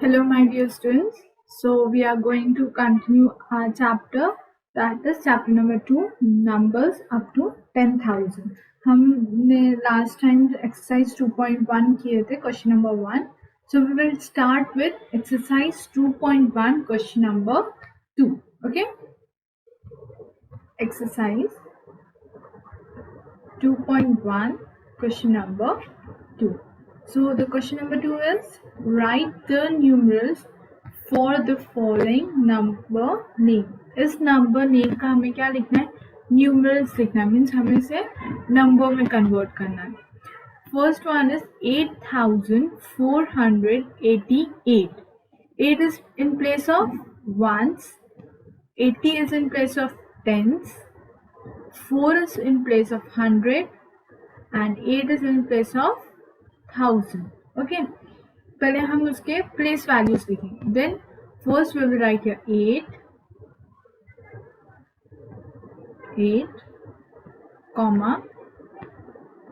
Hello, my dear students. So, we are going to continue our chapter, that is chapter number 2, numbers up to 10,000. हमने last time exercise 2.1 किए थे, question number 1. So, we will start with exercise 2.1, question number 2. Okay? Exercise 2.1, question number 2. So the question number 2 is write the numerals for the following number name. इस number name का हमें क्या लिखना है? Numerals लिखना है, means हमें इसे number में convert करना है. First one is 8,488. 8 is in place of ones, 80 is in place of tens, 4 is in place of 100 and 8 is in place of 1000. Okay, पहले हम उसके place values लिखेंगे. Then first we will write here 8, comma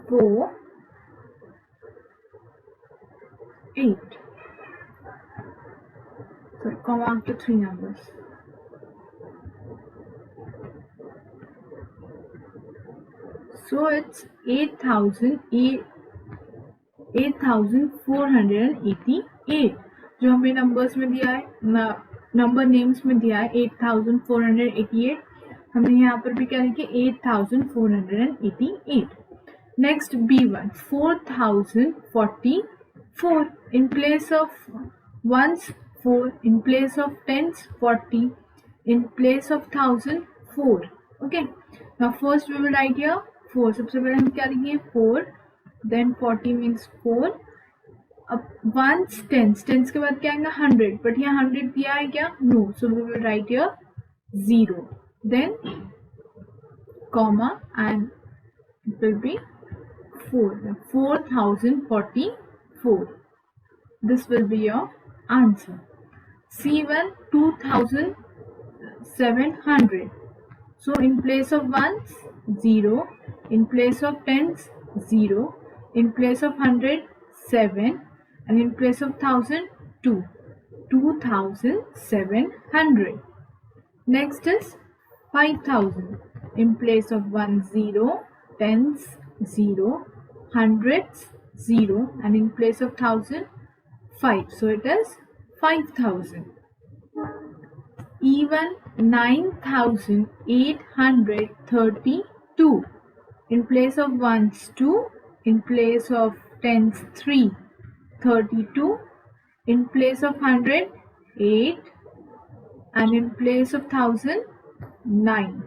4, 8. So comma after 3 numbers. So it's 8,488. जो हमें numbers में दिया है, number names में दिया है 8,488. हमने यहाँ पर भी क्या लिखे 8,488. Next B1 4,044. in place of ones 4, in place of tens 40, in place of 1,000 4. Okay, now first we will write here 4. सबसे पहले हम क्या लिखेंगे 4, then 40 means 4. अब ones tens के बाद क्या आएगा 100, बट यहाँ 100 दिया है क्या? No, so we will write here 0, then comma and it will be 4,044. This will be your answer. C1 2,700. So in place of ones 0, in place of tens 0, in place of 100 7, and in place of 1,000 2. 2,700. Next is 5,000. In place of 1 0, tens 0, hundreds 0, and in place of 1,000 5. So it is 5,000. Even 9,832. In place of ones 2, in place of tens 3, 32, in place of 100 8, and in place of 1,000 9.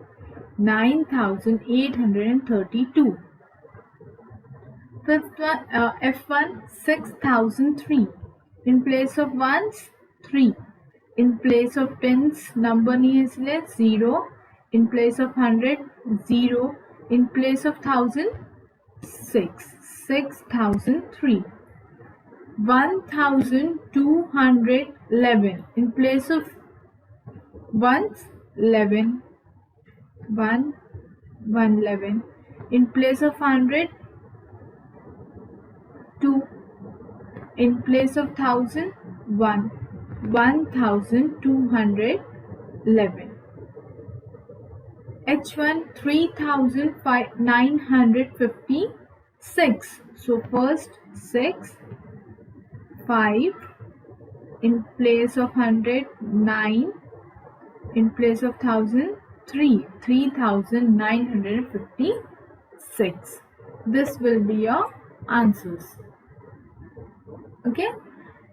9,832. Fifth one, F1 6,003. In place of ones 3, in place of tens number नहीं है इसलिए 0, in place of 100 0, in place of 1,000 6. 6,003. 1,211. In place of ones 11, 111. In place of 100 2, in place of 1,000 1. 1,211. H1 3,956. So first 6, 5, in place of 100 9, in place of 1,000 3. 3,956. This will be your answers. Okay,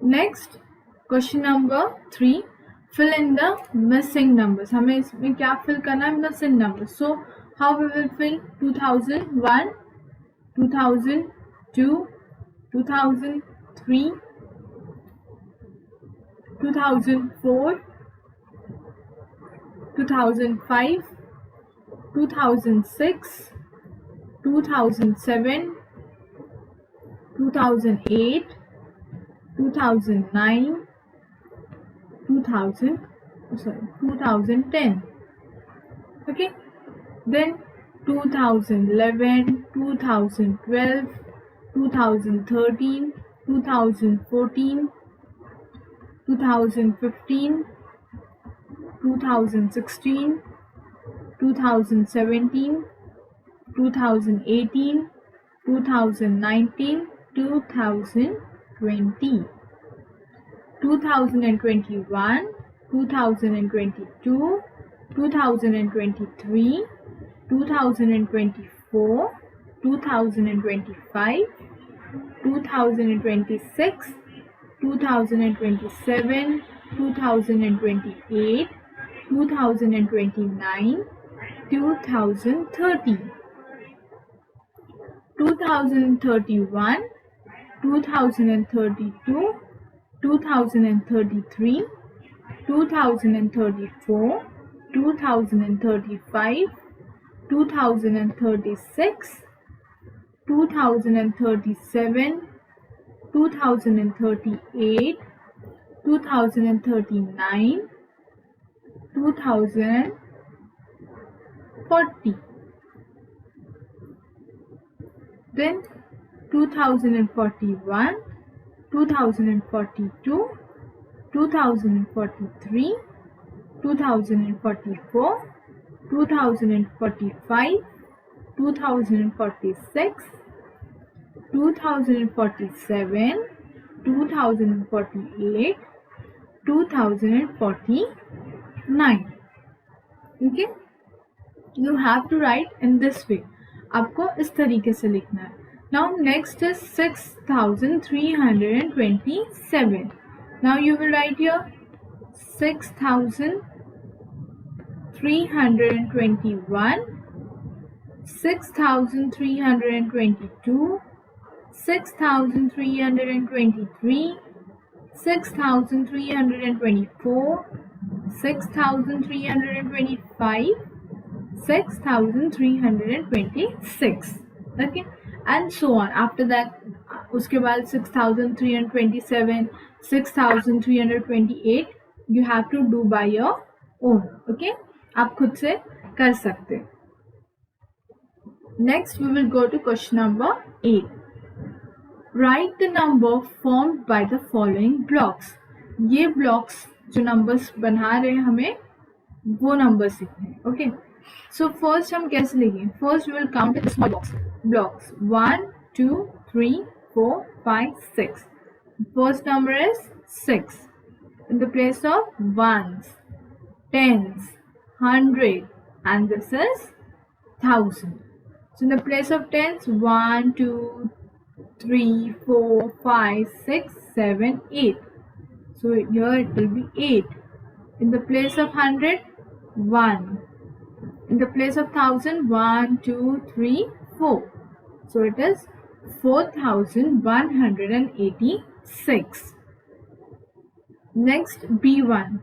next question number 3. Fill in the missing numbers. हमें इसमें क्या fill करना है? Missing numbers. So how we will fill? 2001, 2002, 2003, 2004, 2005, 2006, 2007, 2008, 2009, 2010. Okay, then 2011, 2012, 2013, 2014, 2015, 2016, 2017, 2018, 2019, 2020, 2021, 2022, 2023, 2024, 2025, 2026, 2027, 2028, 2029, 2030, 2031, 2032, 2033, 2034, 2035, 2036, 2037, 2038, 2039, 2040. Then 2041, 2042, 2043, 2044, 2045, 2046, 2047, 2048, 2049. Okay, you have to write in this way. आपको इस तरीके से लिखना है. Now next is 6327. Now you will write here 6321, 6322, 6323, 6324, 6325, 6326. Okay, and so on. After that, उसके बाद 6327, 6328 you have to do by your own. Okay, आप खुद से कर सकते. Next we will go to question number 8. Write the number formed by the following blocks. ये blocks जो numbers बना रहे हैं हमें वो numbers लिखने हैं. Okay, so first हम कैसे लिखेंगे? First we will count the small blocks 1, 2, 3, 4, 5, 6. First number is 6. In the place of ones, tens, 100, and this is 1000. So in the place of tens, 1, 2, 3, 4, 5, 6, 7, 8. So here it will be 8. In the place of 100, 1. In the place of 1000, 1, 2, 3, 4. So it is 4186. Next, B1.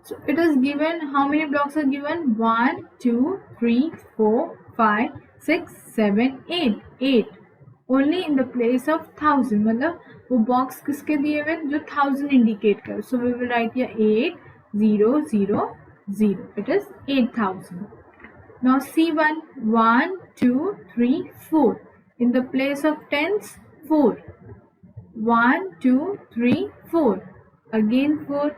So it is given, how many blocks are given? 1, 2, 3, 4, 5, 6, 7, 8. 8. Only in the place of 1000. मतलब वो box किसके दिए हुए जो 1000 indicate कर. So we will write here 8000. It is 8000. Now C1, 1, 2, 3, 4. In the place of tens, 4. 1, 2, 3, 4. Again 4.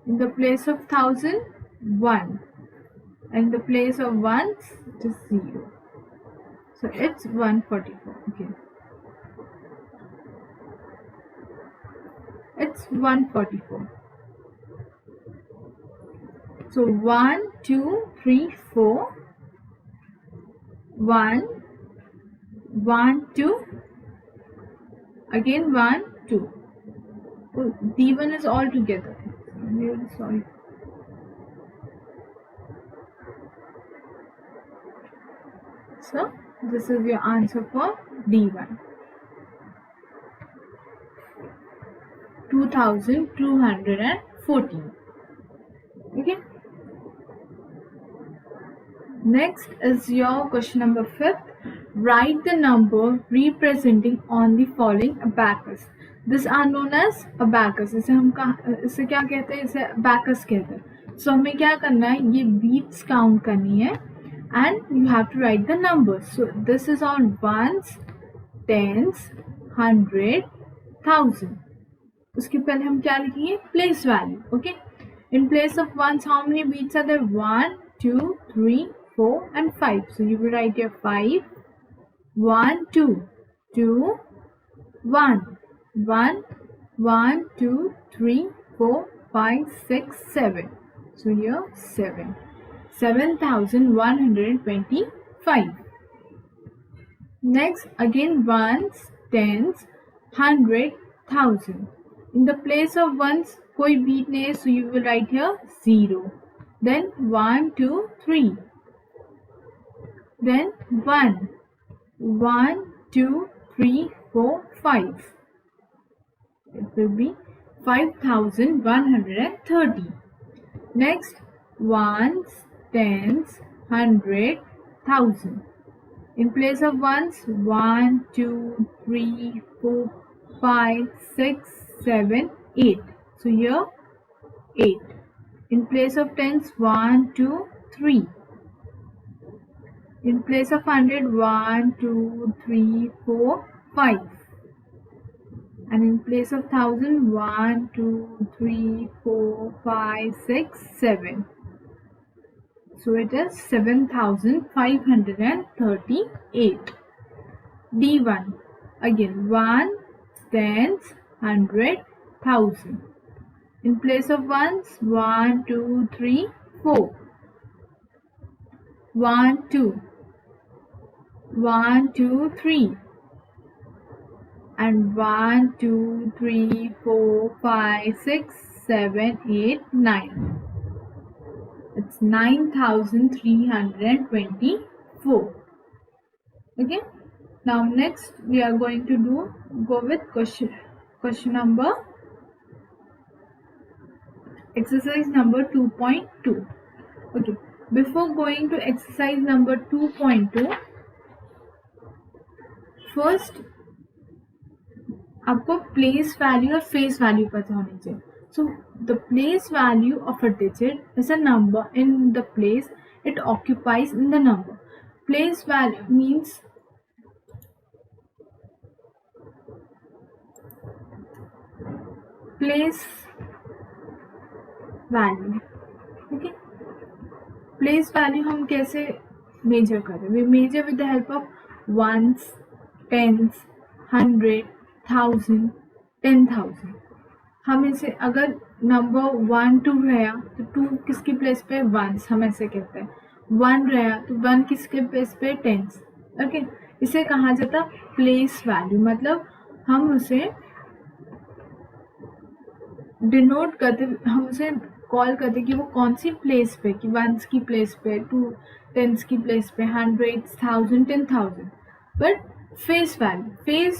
In the place of 1000, 1. And the place of ones, it is 0. So it's 144. Okay. It's 144. So 1, 2, 3, 4. 1, 1, 2. Again 1, 2. Oh, D1 is all together. I'm really sorry. So this is your answer for D1. 2214. Okay. Next is your question number 5. Write the number representing on the following abacus. These are known as abacus. इसे क्या कहते हैं? इसे abacus कहते हैं. So हमें क्या करना है? ये beats count करनी है and you have to write the numbers. So this is all ones, tens, 100, 1000. उसके पहले हम क्या लिखेंगे, place value. Okay, in place of ones, how many beats are there? 1, 2, 3, 4 and 5. So you will write here 5, 1, 2, 2, 1, 1, 1, 2, 3, 4, 5, 6, 7. So here 7. 7,125. Next, again ones, tens, 100, 1000. In the place of ones, कोई beat नहीं है, so you will write here 0. Then 1, 2, 3. Then 1, 1, 2, 3, 4, 5. It will be 5,130. Next, ones, tens, 100, 1000. In place of ones, 1, 2, 3, 4, 5, 6, 7, 8. So here 8. In place of tens, 1, 2, 3. In place of 100, 1, 2, 3, 4, 5. And in place of 1000, 1, 2, 3, 4, 5, 6, 7. So it is 7,538. D1. Again 1, tens, 100, 1000. In place of ones, 1, 2, 3, 4. 1, 2. 1, 2, 3. And 1, 2, 3, 4, 5, 6, 7, 8, 9. It's 9,324. Okay. Now next we are going to go with question number, exercise number 2.2. Okay. Before going to exercise number 2.2, first आपको place value और face value पता होनी चाहिए. So the place value of a digit is a number in the place it occupies in the number. Place value means place value. Okay, place value हम कैसे major करें? We measure with the help of ones, tens, 100, 1000, 10,000. हम इसे अगर number 1, 2 रहा तो 2 किसकी place पे? वंस. हम ऐसे कहते हैं 1 रहा तो 1 किसके प्लेस पे? टेंस. ओके, इसे कहा जाता प्लेस वैल्यू. मतलब हम उसे डिनोट करते, हम उसे कॉल करते कि वो कौन सी प्लेस पे, कि वंस की प्लेस पे, 2 टेंस की प्लेस पे, 100, 1000, 10,000. But face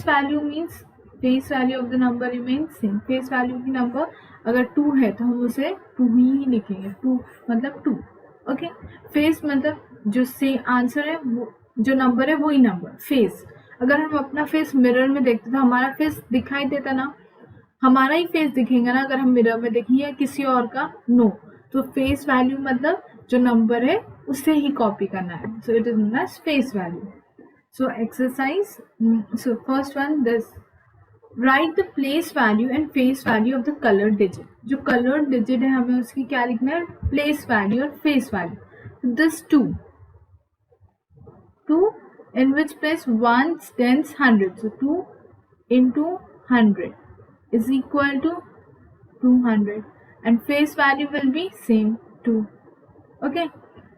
value means face value of the number remains same. Face value की नंबर अगर 2 है तो हम उसे 2 ही लिखेंगे. 2 मतलब 2. ओके, फेस मतलब जो से आंसर है वो जो नंबर है वही नंबर. फेस, अगर हम अपना फेस मिरर में देखते तो हमारा फेस दिखाई देता ना, हमारा ही फेस दिखेगा ना अगर हम मिरर में देखें या किसी और का? नो. तो फेस वैल्यू मतलब जो नंबर है उससे ही कॉपी करना है. So it is known as face value. So exercise, so first one, this write the place value and face value of the coloured digit. जो कलर्ड डिजिट है हमें उसकी क्या लिखना है? प्लेस वैल्यू और face value. This 2 in which place? ones, tens, 100. So 2 into 100 is equal to 200 and face value will be same 2. Okay,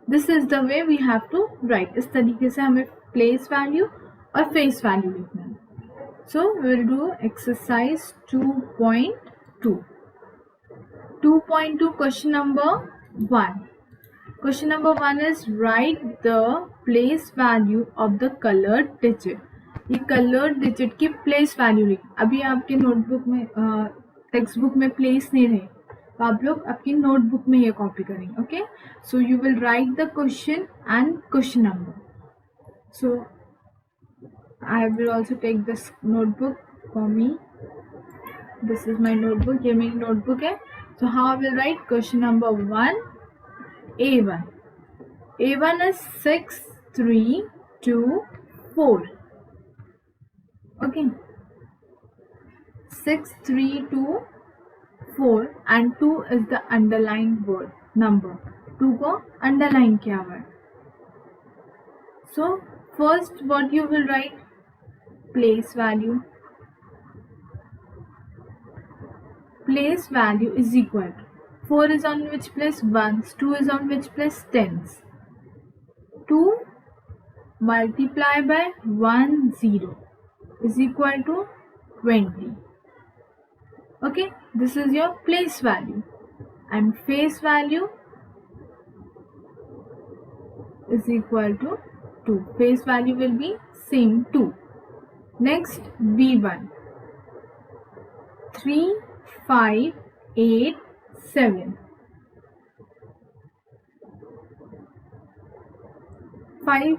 this is the way we have to write. इस तरीके से हमें place value और face value लिखना है. So we will do exercise 2.2. 2.2 question number 1. Question number 1 is write the place value of the colored digit. ये coloured digit की place value लिख. अभी आपके नोटबुक में टेक्स्ट बुक में प्लेस नहीं रहे तो आप लोग आपकी नोटबुक में ये कॉपी करेंगे. Okay, so you will write the question and question number. So I will also take this notebook for me. This is my notebook. ये मेरी नोटबुक है. So how I will write question number 1. A1. A1 is 6, 3, 2, 4. Okay. 6324 and 2 is the underlined word number. 2 को underline किया हुआ है. So first what you will write? Place value. Place value is equal to 4 is on which place? Ones. 2 is on which place? Tens. 2 multiply by 10 is equal to 20. Okay, this is your place value. And face value is equal to 2. Face value will be same 2. Next, B1. 3, 5, 8, 7. 5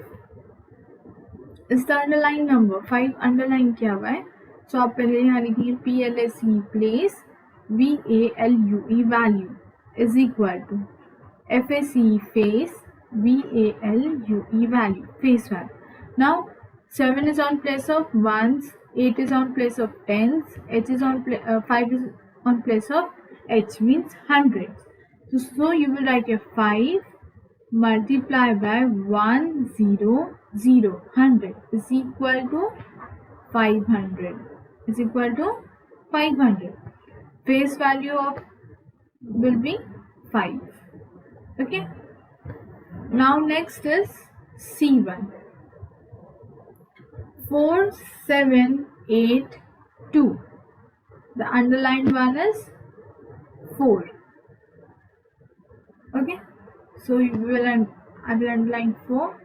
is the underlying number. 5 underline किया हुआ है. So आप पहले यहाँ लिखिए PLACE place VALUE value is equal to FACE face VALUE value face value. Now 7 is on place of ones, 8 is on place of tens, 5 is on place of H means hundreds. So you will write your 5 multiply by 100 is equal to 500 is equal to 500. Face value of will be 5. Okay. Now next is C1. 4, 7, 8, 2. The underlined one is 4. Okay. So you will I will underline 4.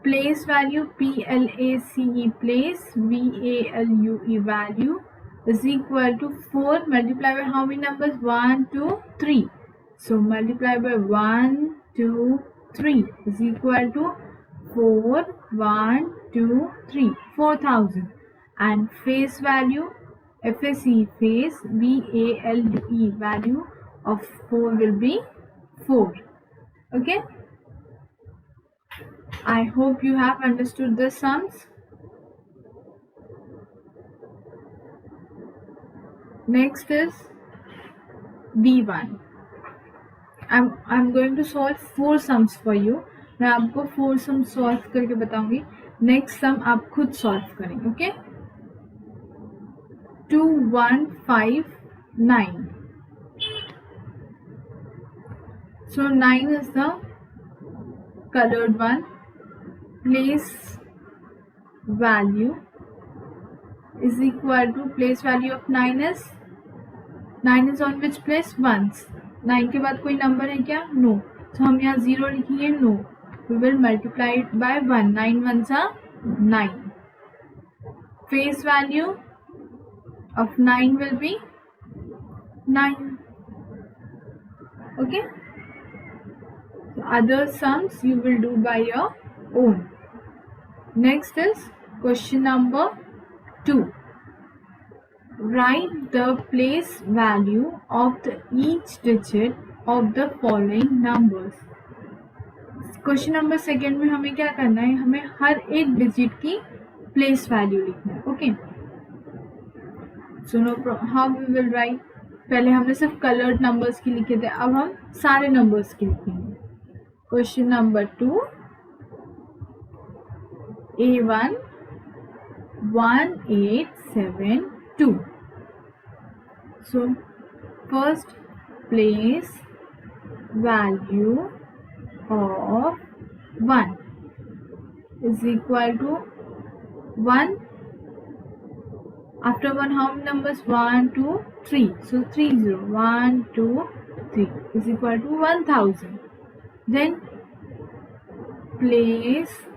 Place value PLACE place VALUE value is equal to 4 multiply by how many numbers? 1, 2, 3. So multiply by 1, 2, 3 is equal to 4, 1, 2, 3, 4,000. And face value FACE face VALUE value of 4 will be 4. Okay. I hope you have understood the sums. Next is D1. I'm going to solve 4 sums for you. मैं आपको 4 sums solve करके बताऊंगी. Next sum आप खुद solve करेंगे. Okay? 2, 1, 5, 9. So 9 is the colored one. Place value is equal to place value of 9 is on which place? Ones. 9 के बाद कोई number है क्या? No. So हम यहाँ 0 लिखेंगे. No. We will multiply it by 1. 9 ones are 9. Face value of 9 will be 9. Okay. So other sums you will do by your own. Next is question number 2. Write the place value of each digit of the following numbers. Question number 2 में हमें क्या करना है? हमें हर एक digit की place value लिखना है. Okay. So how we will write? पहले हमने सिर्फ colored numbers की लिखे थे. अब हम सारे numbers की लिखेंगे. Question number 2. A1 1872. So first place value of 1 is equal to 1. After 1 how many numbers? 1, 2, 3. So 30. 1, 2, 3 is equal to 1000. Then place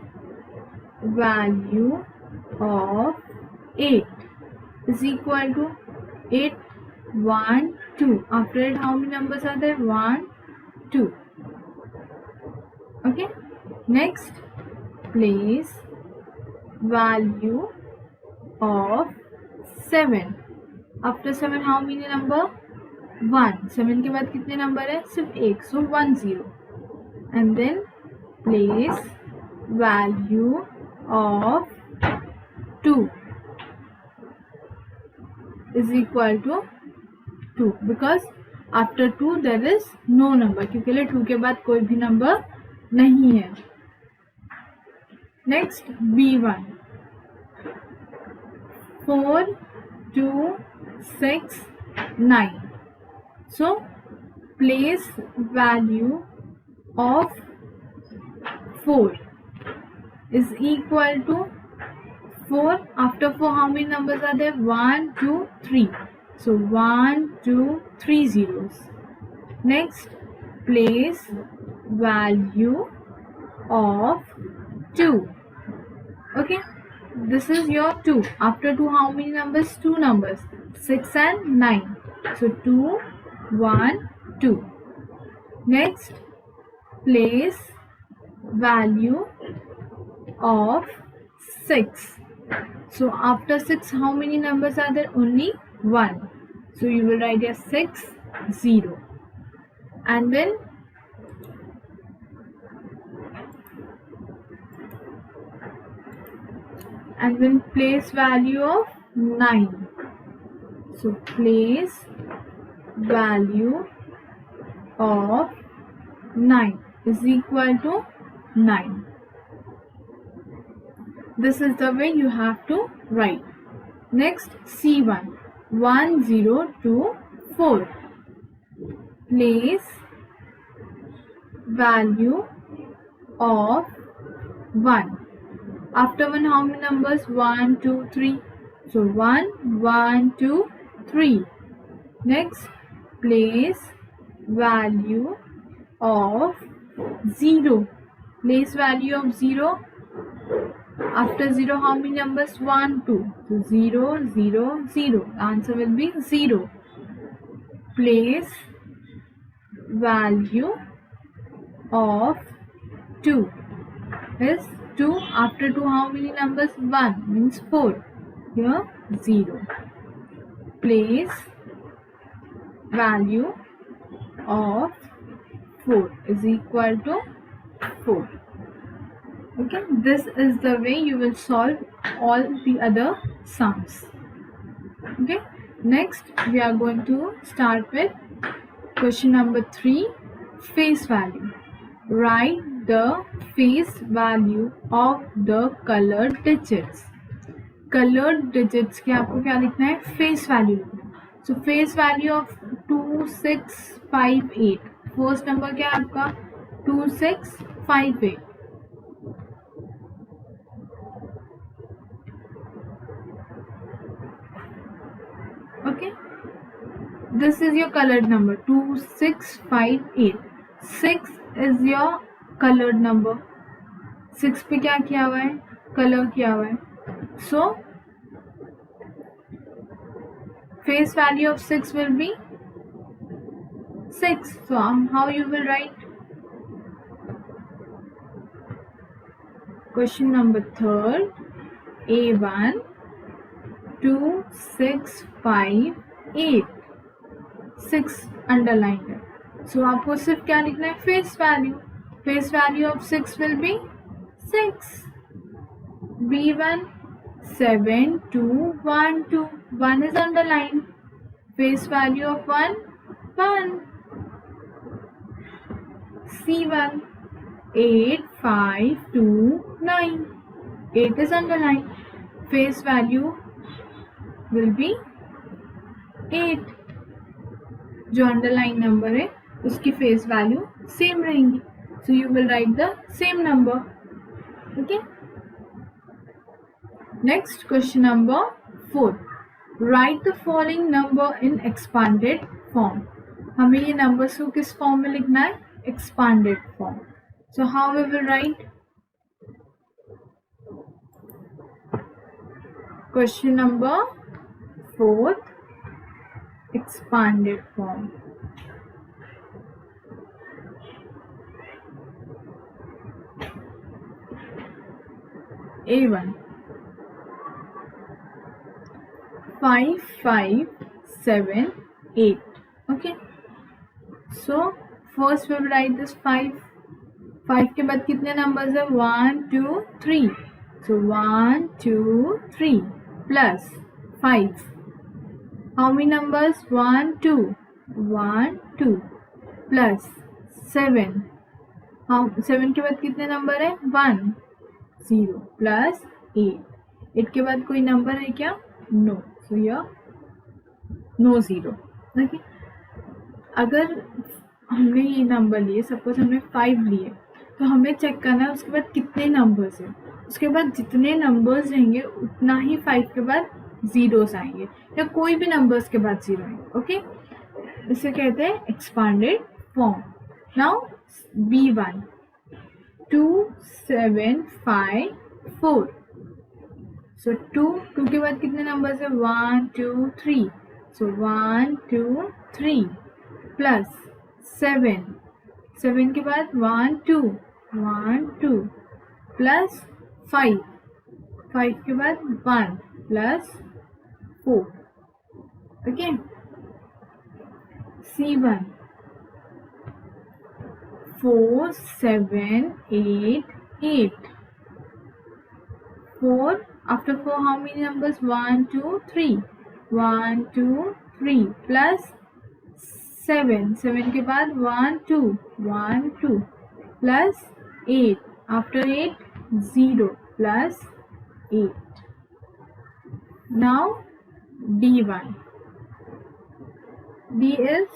value of 8 is equal to 8, 1, 2. After it how many numbers are there? 1, 2. Okay. Next, place value of 7. After 7 how many number? 1. 7 के बाद कितने number है? सिर्फ एक. So 1, 0. And then place value of 2 is equal to 2 because after 2 there is no number, क्योंकि 2 के बाद कोई भी नंबर नहीं है. Next B1, 4, 2, 6, 9. So place value of 4 is equal to 4. After 4 how many numbers are there? 1, 2, 3. So 1, 2, 3 zeros. Next, place value of 2. Okay, this is your 2. After 2 how many numbers? 2 numbers, 6 and 9. So 2, 1, 2. Next, place value of 6. So after 6 how many numbers are there? Only 1. So you will write here 6, 0. And then place value of 9. So place value of 9 is equal to 9. This is the way you have to write. Next C1, 1, 0, 2, 4. Place value of 1. After 1 how many numbers? 1, 2, 3. So 1, 1, 2, 3. Next, place value of 0. Place value of 0. After 0 how many numbers? 1, 2. So 0, 0, 0. The answer will be 0. Place value of 2 is 2. After 2 how many numbers? 1 means 4. Here 0. Place value of 4 is equal to 4. Okay, this is the way you will solve all the other sums. Okay, next we are going to start with question number 3, face value. Write the face value of the colored digits. Colored digits के आपको क्या लिखना है? Face value लिखना है. So face value of 2, 6, 5, 8. First number क्या है आपका? 2, 6, 5, 8. Okay, this is your colored number 2, 6, 5, 8. 6 is your colored number. 6 पे क्या किया हुआ है? कलर किया हुआ है. So face value of 6 will be 6. So how you will write? Question number 3, A1, 2, 6, 5, 8. 6 underlined है. So आपको सिर्फ क्या लिखना है? Face value. Face value of 6 will be 6. B1, 7, 2, 1, 2. 1 is underlined. Face value of 1, 1. C1, 8, 5, 2, 9. 8 is underlined. Face value will be 8. जो underline number है उसकी face value same रहेंगी. So you will write the same number. Okay. Next question number 4. Write the following number in expanded form. हमें ये numbers को किस form में लिखना है? Expanded form. So how we will write? Question number 4, expanded form. A1, 5, 5, 7, 8. Okay. So first we will write this 5. 5 के बाद कितने numbers है? 1, 2, 3. So 1, 2, 3 plus 5. How many numbers? 1 2 1 2 plus 7. how 7 के बाद कितने नंबर है? 1 0 plus 8. 8 के बाद कोई नंबर है क्या? नो. सो यह नो 0. ओके. अगर हमने ये नंबर लिए, सपोज हमने 5 लिए, तो हमें चेक करना है उसके बाद कितने नंबर्स हैं. उसके बाद जितने नंबर्स रहेंगे उतना ही 5 के बाद जीरोस आएंगे, या कोई भी नंबर्स के बाद 0 आएंगे. ओके. इसे कहते हैं एक्सपांडेड फॉर्म. Now B1 2 7 5 4. सो 2 के बाद कितने नंबर्स है? 1 2 3. सो 1 2 3 प्लस 7 के बाद 1 2 1 2 प्लस 5 के बाद 1 plus 4. Okay. C1 4 7 8 8. 4 after 4 how many numbers? 1 2 3 1 2 3 plus 7 के बाद 1 2 1 2 plus 8 after 8 0 plus 8. Now D1. D is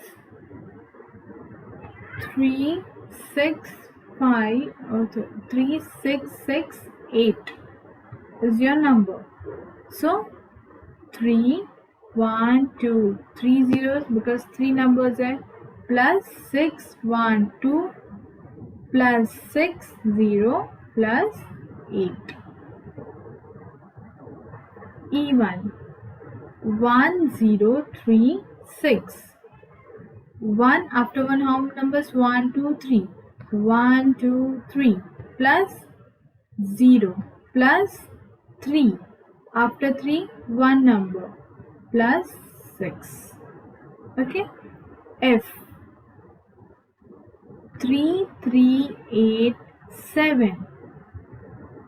3 6 5 3 6 6 8 is your number. So 3 1 2 3 zeros because 3 numbers है, plus 6 1 2 plus 6 0 plus 8. E1 1 0 3 6. 1 after 1 how many numbers? 1 2 3 1 2 3 plus 0 plus 3 after 3 1 number plus 6. Okay. F 3 3 8 7.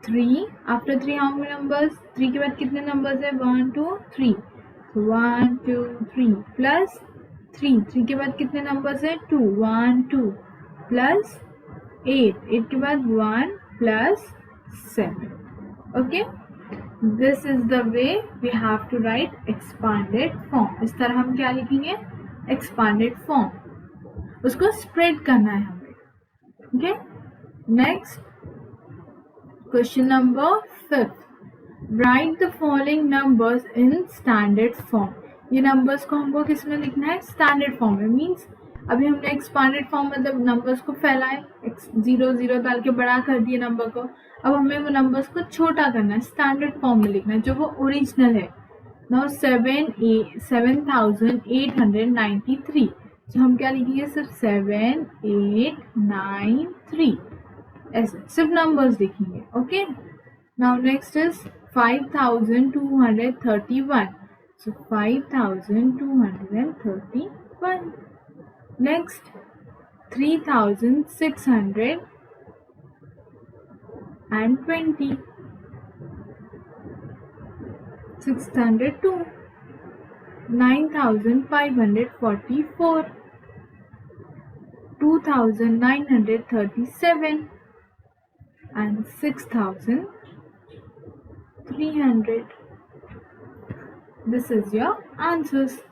3 after 3 how many numbers? 3 के बाद कितने numbers है? 1 2 3. 1 2 3 plus 3 के बाद कितने numbers है? 2 1 2 plus 8 के बाद 1 plus 7. Okay. This is the way we have to write expanded form. इस तरह हम क्या लिखेंगे? Expanded form. उसको spread करना है हमें. Okay. Next, question number 5. Write the following numbers in standard form. ये numbers को हमको किस में लिखना है? Standard form में. Means अभी हमने एक्सपांडेड फॉर्म मतलब नंबर्स को फैलाए, 0 0 डाल के बड़ा कर दिए नंबर को. अब हमें वो नंबर्स को छोटा करना है, स्टैंडर्ड फॉर्म में लिखना है जो वो ओरिजिनल है. नाउ 7893. तो हम क्या लिखेंगे? सिर्फ 7893 ऐसे सिर्फ नंबर्स लिखेंगे. Okay. Now next is 5231. So 5231. Next 3620. 602. 9544. 2937 and 6300. This is your answers.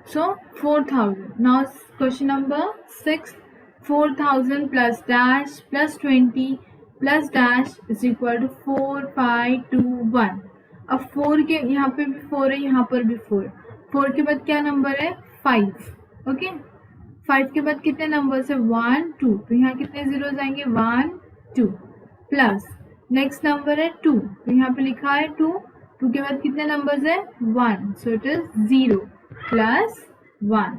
So 4000. Now question number 6. 4000 plus dash plus 20 plus dash is equal to 4521. अब 4 के यहाँ पे भी 4 है, यहाँ पर भी 4. 4 के बाद क्या नंबर है? 5. ओके. 5 के बाद कितने नंबर्स है? 1 2. तो यहाँ कितने जीरोस आएंगे? 1 2 प्लस नेक्स्ट नंबर है 2. तो यहाँ पे लिखा है 2. 2 के बाद कितने नंबर्स है? 1. सो it is 0 plus 1.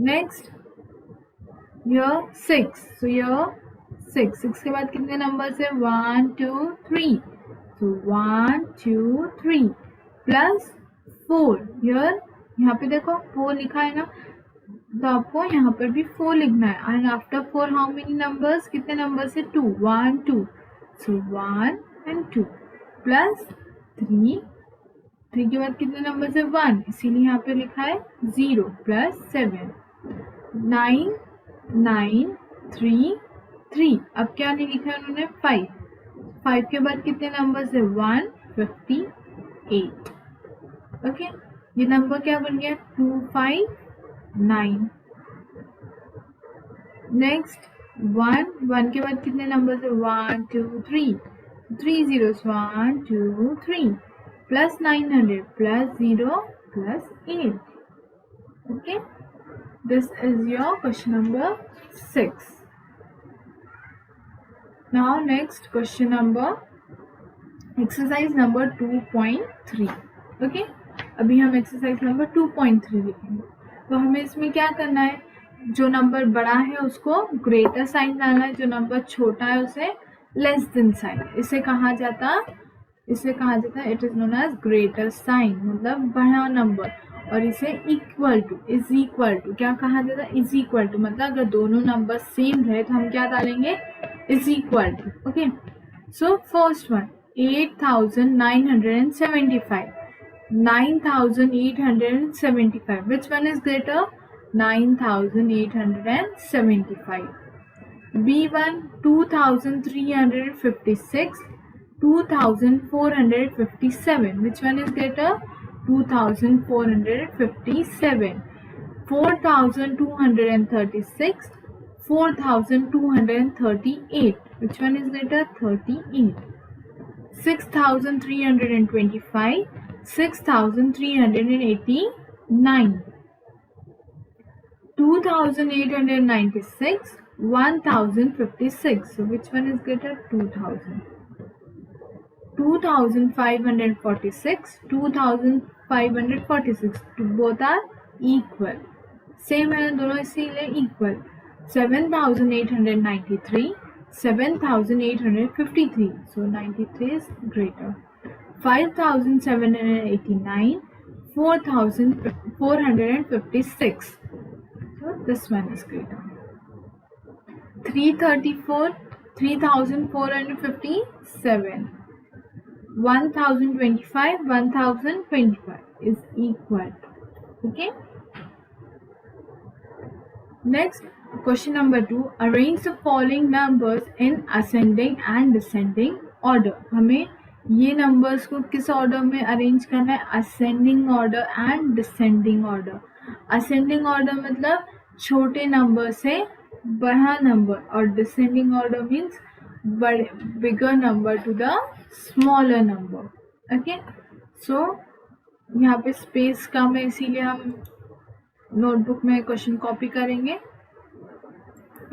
Next, here 6. So here 6 के बाद कितने नंबर्स है? 1 2 3. So 1 2 3 plus 4. Here यहाँ पे देखो 4 लिखा है ना, तो आपको यहाँ पर भी 4 लिखना है. And after 4 how many numbers? कितने नंबर्स है? 2 1 2. So 1 and 2 plus 3 3 के बाद कितने नंबर है 1, इसीलिए यहाँ पे लिखा है 0 प्लस 7 9 9 3 3। अब क्या नहीं लिखा है उन्होंने 5, 5 के बाद कितने नंबर है 158। ओके, ये नंबर क्या बन गया 259। नेक्स्ट 1, 1 के बाद कितने नंबर है 1 2 3, 3 zeros 1 2 3 plus 900 plus 0 plus 8. Okay, this is your question number 6. Now next question number exercise number 2.3. Okay, अभी हम exercise number 2.3 लिखेंगे। तो हमें इसमें क्या करना है, जो नंबर बड़ा है उसको ग्रेटर साइन डालना है, जो नंबर छोटा है उसे लेस देन साइन। इसे कहा जाता है it is known as greater sign, मतलब बड़ा नंबर। और इसे equal to, is equal to क्या कहा जाता है, इज इक्वल टू, मतलब अगर दोनों नंबर सेम रहे तो हम क्या डालेंगे, is equal to. Okay, so first one 8975, 9875, which one is greater, 9875. B1 2356, 2457, which one is greater, 2457. 4236, 4238, which one is greater, 38. 6325, 6389. 2896, 1056, so which one is greater, 2000. 2546, 2546, both are equal, same है दोनों इसीलिए equal. 7893, 7853, so 93 is greater. 5789, 4456, so this one is greater. 334, 3457, 1025, 1025 is equal. Okay, next question number 2, arrange the following numbers in ascending and descending order. हमें ये numbers को किस order में arrange करना है, ascending order and descending order. ascending order मतलब छोटे number से बड़ा number, और descending order means bigger number to the smaller number. Okay, so यहाँ पे space कम है इसीलिए हम notebook में question copy करेंगे.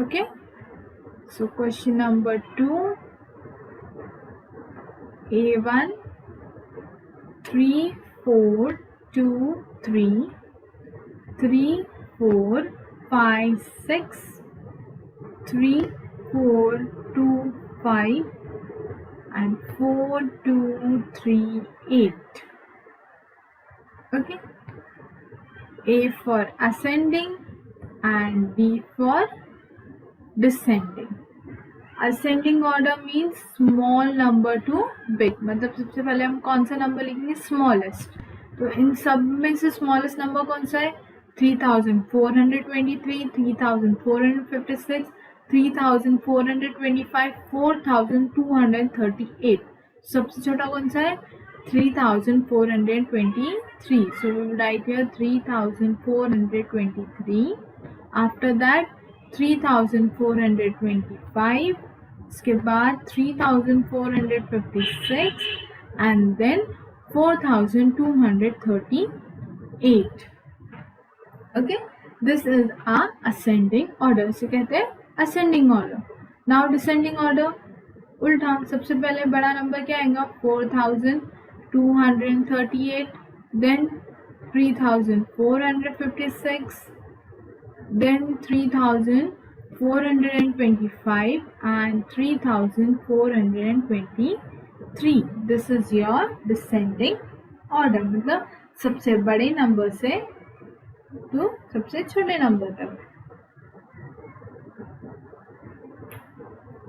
Okay, so question number 2, A1 3 4 2 3, 3 4 5 6, 3 4 2 5 and 4 2 3 8. Okay, A for ascending and B for descending. ascending order means small number to big, मतलब सबसे पहले हम कौन सा नंबर लिखेंगे, स्मॉलेस्ट. तो इन सब में से स्मॉलेस्ट नंबर कौन सा है, 3423, 3456, 3425, 4238. सबसे छोटा कौन सा है, 3423. So we will write here 3423. After that 3425, उसके बाद 3456 and then 4238. Okay, this is a ascending order, इसे कहते हैं ascending order. Now descending order, उल्टा, सबसे पहले बड़ा नंबर क्या आएगा, 4238, then 3456, then 3425 and 3423. This is your descending order, मतलब सबसे बड़े नंबर से तो सबसे छोटे नंबर तक.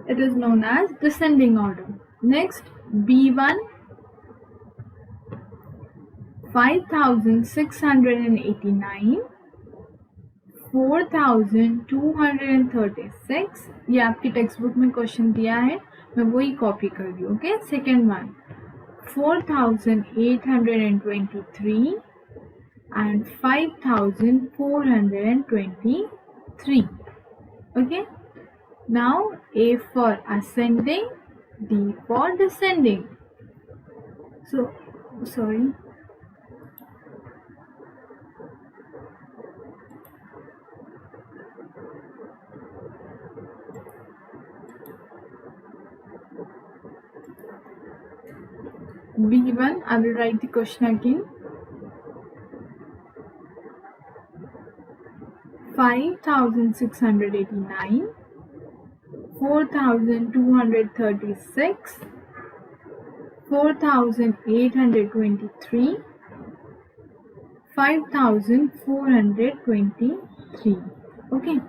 It is known as descending order. Next, B1 5689, 4236, ये आपकी टेक्स्ट बुक में क्वेश्चन दिया है, मैं वही कॉपी कर रही हूँ. Okay, second one 4823 and 5423. Okay, now A for ascending, D for descending. So sorry, B1, I will write the question again. 5689, 4236, 4823, 5423. Okay,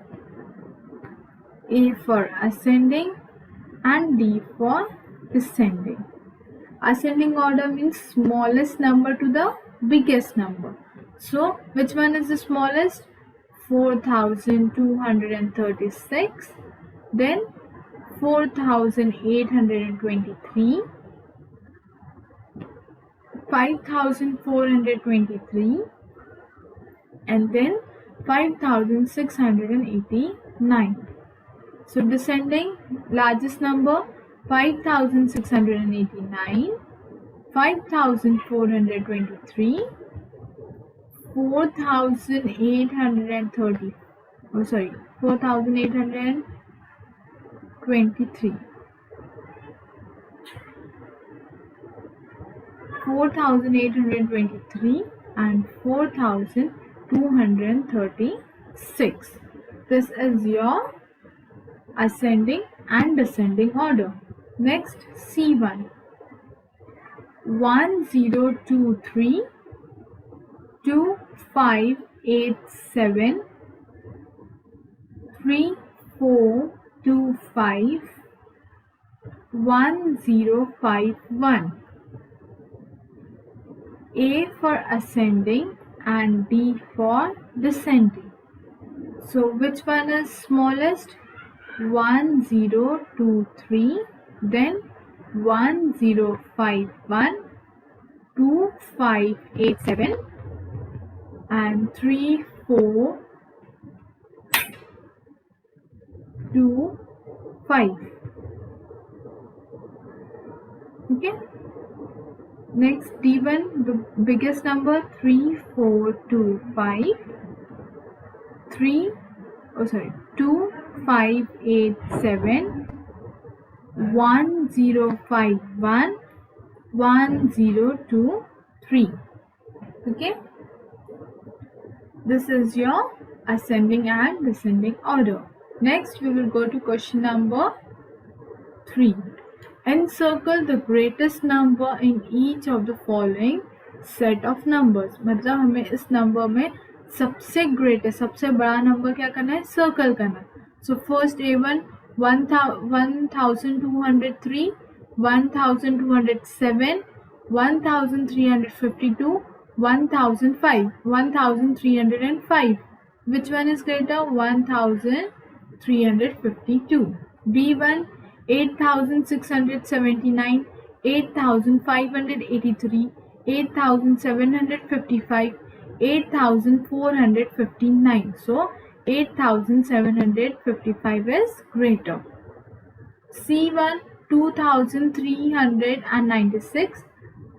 A for ascending and D for descending. Ascending order means smallest number to the biggest number. So which one is the smallest? 4236, then 4823, 5423, and then 5689. So descending, largest number 5689, 5423, 4823, 4823 and 4236. This is your ascending and descending order. Next, C1 1023, 2587, 3425, 1051. A for ascending and D for descending. So which one is smallest? 1023, then 1051, 2587 and 3425. Okay, next D1, the biggest number 3425, 2587, 1051, 1023. Okay, this is your ascending and descending order. Next we will go to question number 3. Encircle the greatest number in each of the following set of numbers. मतलब हमें इस number में सबसे greatest, सबसे बड़ा number क्या करना है? सर्कल करना है. So first A1 1203, 1207, 1352, 1005, 1305. Which one is greater? 1352. B1 8679, 8583, 8755, 8459. So 8755 is greater. C1 2396,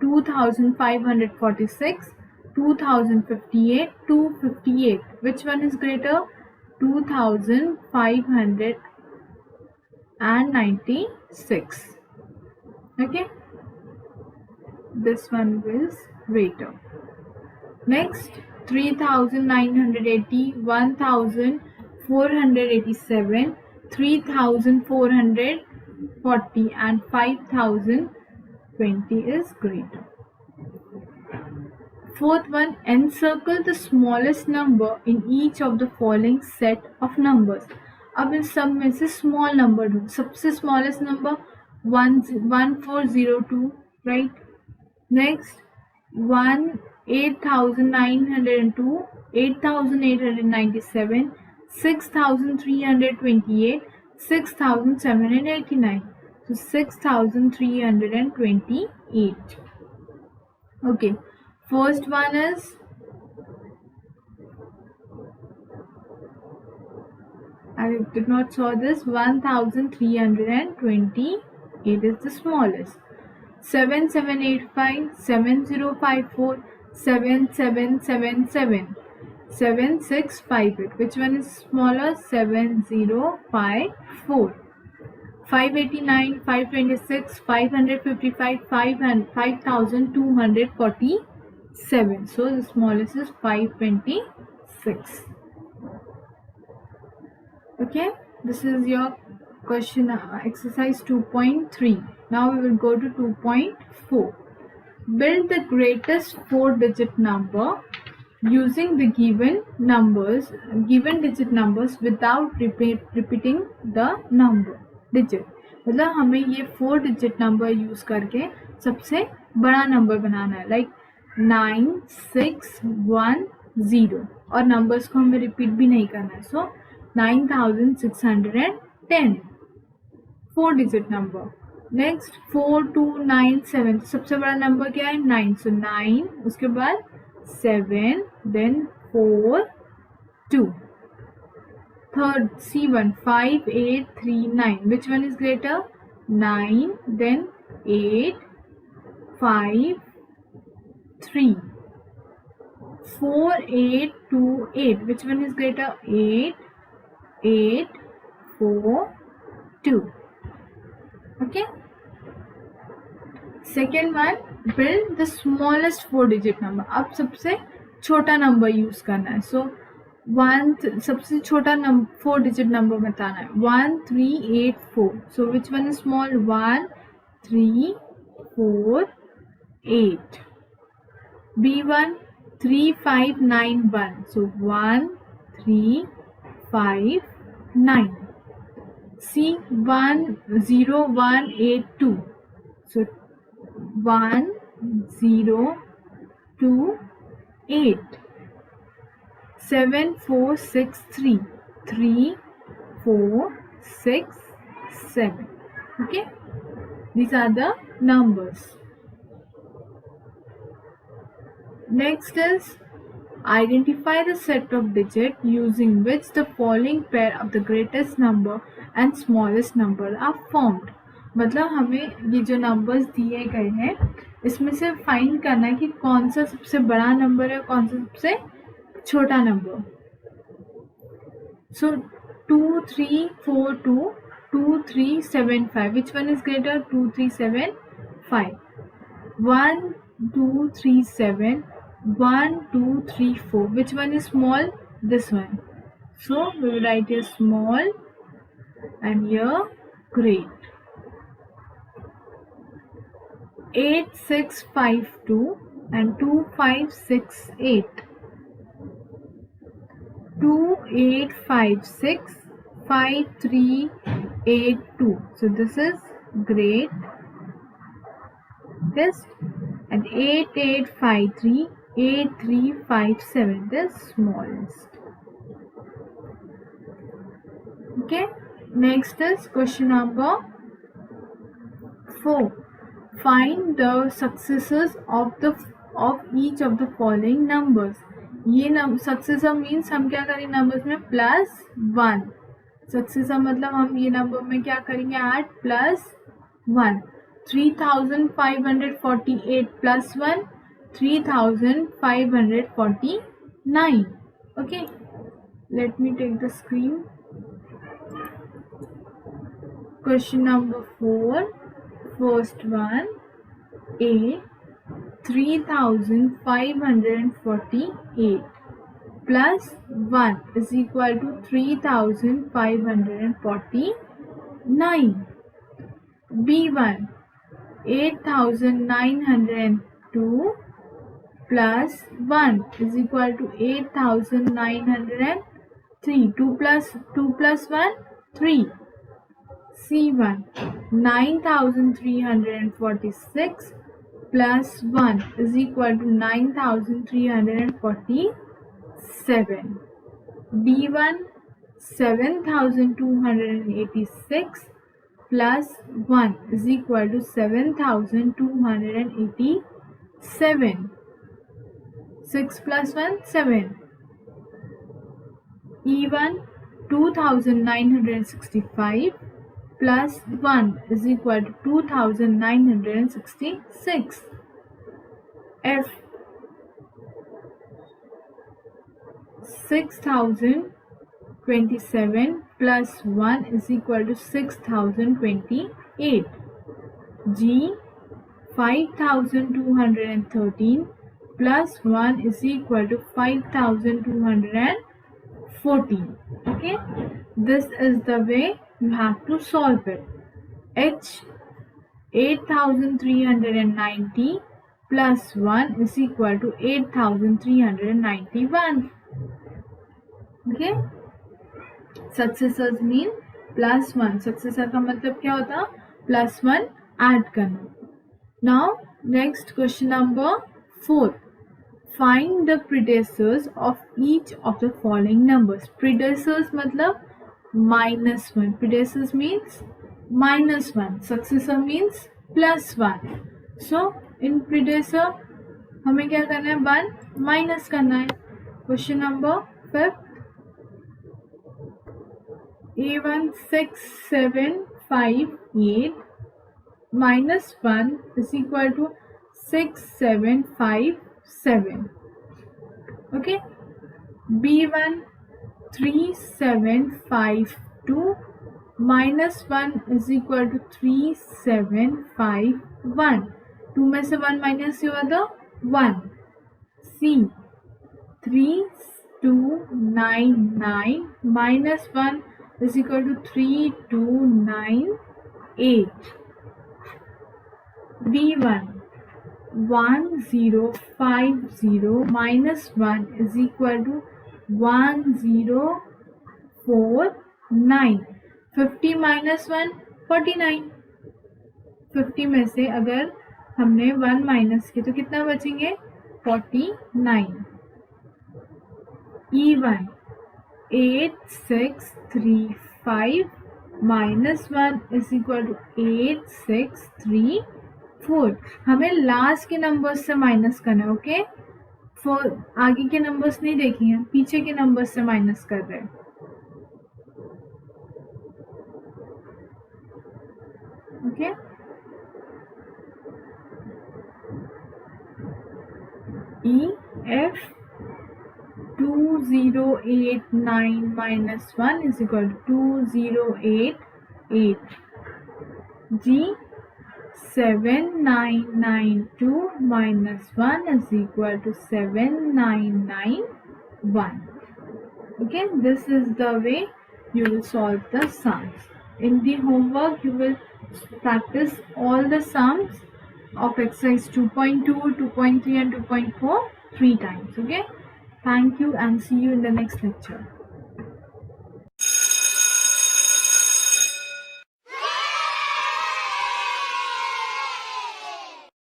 2546, 2058, 258. Which one is greater? 2596. Okay, this one is greater. Next, 3980, 1487, 3440 and 5020 is greater. Fourth one, encircle the smallest number in each of the following set of numbers. अब इस सब में से small number ढूंढ. सबसे smallest number 1402, right. Next 8,902, 8,897, 6,328, 6,789. So 6,328. Okay, first one is, I did not saw this, 1,328 is the smallest. 7785, 7054, 7777, 7658. Which one is smaller? 7054. 589, 526, 555, 5,247. So the smallest is 526. Okay, this is your question exercise 2.3. Now we will go to 2.4. Build the greatest 4-digit number using the given digit numbers without repeating the number digit. मतलब हमें ये 4 digit number use करके सबसे बड़ा number बनाना है, like 9610, और numbers को हमें रिपीट भी नहीं करना है. सो 9610 4 डिजिट नंबर. नेक्स्ट 4297, सबसे बड़ा नंबर क्या है? 9. सो 9, उसके बाद 7, then 4, 2. Third, C1, 5839. Which one is greater? 9, then 8, 5, 3. 4828. Which one is greater? 8, 8, 4, 2. Okay. Second one, build the smallest 4-digit number. अब सबसे छोटा नंबर यूज करना है. So 1, सबसे छोटा 4-digit नंबर बताना है. 1384. So which one is small? 1348. B1, 3591. So 1359. C, 10182. So 1028. 7463. 3467. Okay, these are the numbers. Next is identify the set of digits using which the following pair of the greatest number and smallest number are formed. मतलब हमें ये जो numbers दिए गए हैं इसमें से find करना है कि कौन सा सबसे बड़ा नंबर है, कौन सा सबसे छोटा number. So 2342, 2375. Which one is greater? 2375. 1237, 1234. Which one is small? This one. So we will write here small and here great. 8652 and 2568. 2856, 5382. So this is great. This, and 8853, 8357, the smallest. Okay, next is question number 4. Find the successors of each of the following numbers. ये successor means हम क्या करेंगे numbers में +1. Successor मतलब हम ये number में क्या करेंगे add +1. 3548 +1, 3549. Okay, let me take the screen. Question number 4. First one, A, 3548 plus 1 is equal to 3549. B1, 8902 plus 1 is equal to 8903. 2 plus 1, 3. C1, 9346 plus 1 is equal to 9347. B1 7286 plus 1 is equal to 7287. 6 plus 1 7. E1 2965 plus 1 is equal to 2966. F 6027 plus 1 is equal to 6028. G 5213 plus 1 is equal to 5214. Okay, this is the way you have to solve it. H 8390 plus 1 is equal to 8391. Okay, successors mean +1. Successor का मतलब क्या होता? +1 add करना. Now next question number 4. Find the predecessors of each of the following numbers. Predecessors मतलब -1. Predecessors means -1. Successor means +1. So in predecessor हमें क्या करना है? 1 माइनस करना है. Question number 5. A16758 minus 1 is equal to 6757. Okay. B1 3752 minus 1 is equal to 3751. 2 में से 1 minus हुआ तो 1. C 3299 minus 1 is equal to 3298. B1 1050 minus 1 is equal to 1049. 50 minus 1 49. 50 में से अगर हमने 1 माइनस किया तो कितना बचेंगे? 49. E1 8635 minus 1 is equal to 8634. हमें लास्ट के नंबर्स से माइनस करना है. ओके, आगे के नंबर्स नहीं देखेंगे, पीछे के नंबर्स से माइनस कर रहे हैं. Okay, EF 2089 minus 1 is equal to 2088. G 7992 minus 1 is equal to 7991. Okay, this is the way you will solve the sums. In the homework, you will practice all the sums of exercise 2.2, 2.3 and 2.4 3 times. Okay. Thank you and see you in the next lecture.